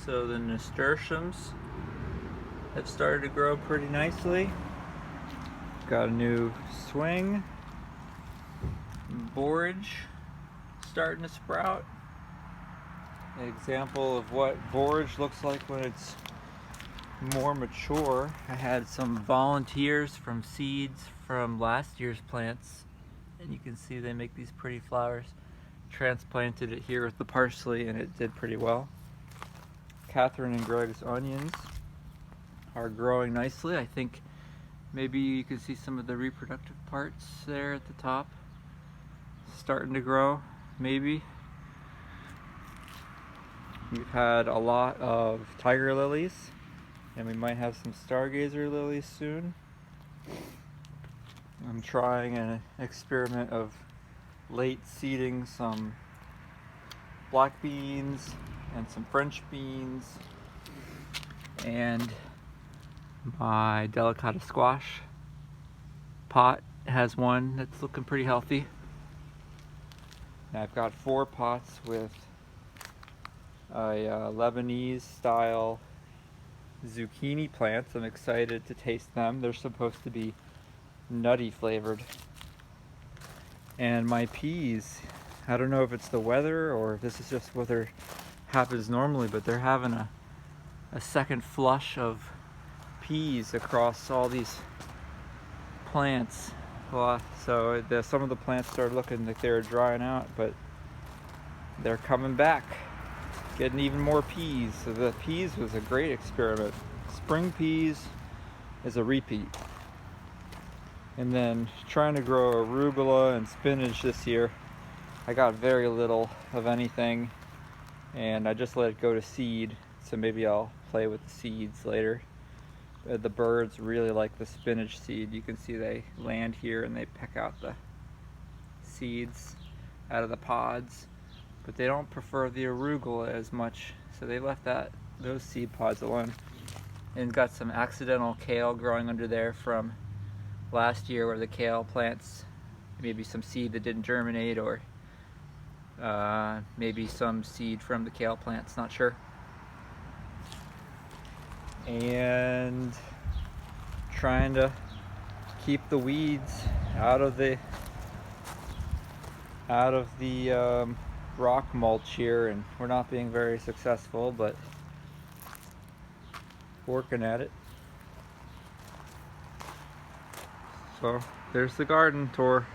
So the nasturtiums have started to grow pretty nicely. Got a new swing. Borage starting to sprout. An example of what borage looks like when it's more mature. I had some volunteers from seeds from last year's plants, and you can see they make these pretty flowers. Transplanted it here with the parsley and it did pretty well. Catherine and Greg's onions are growing nicely. I think maybe you can see some of the reproductive parts there at the top starting to grow, maybe. We've had a lot of tiger lilies, and we might have some stargazer lilies soon. I'm trying an experiment of late seeding some black beans and some French beans, and my delicata squash pot has one that's looking pretty healthy. And I've got 4 pots with a Lebanese style zucchini plants. I'm excited to taste them. They're supposed to be nutty flavored. And my peas, I don't know if it's the weather or if this is just what happens normally, but they're having a second flush of peas across all these plants. So some of the plants started looking like they were drying out, but they're coming back, getting even more peas. So the peas was a great experiment. Spring peas is a repeat. And then trying to grow arugula and spinach this year, I got very little of anything, and I just let it go to seed, so maybe I'll play with the seeds later. The birds really like the spinach seed. You can see they land here and they peck out the seeds out of the pods, but they don't prefer the arugula as much, so they left those seed pods alone. And got some accidental kale growing under there from last year, where the kale plants, maybe some seed that didn't germinate, or maybe some seed from the kale plants, not sure. And trying to keep the weeds out of the rock mulch here, and we're not being very successful, but working at it. So there's the garden tour.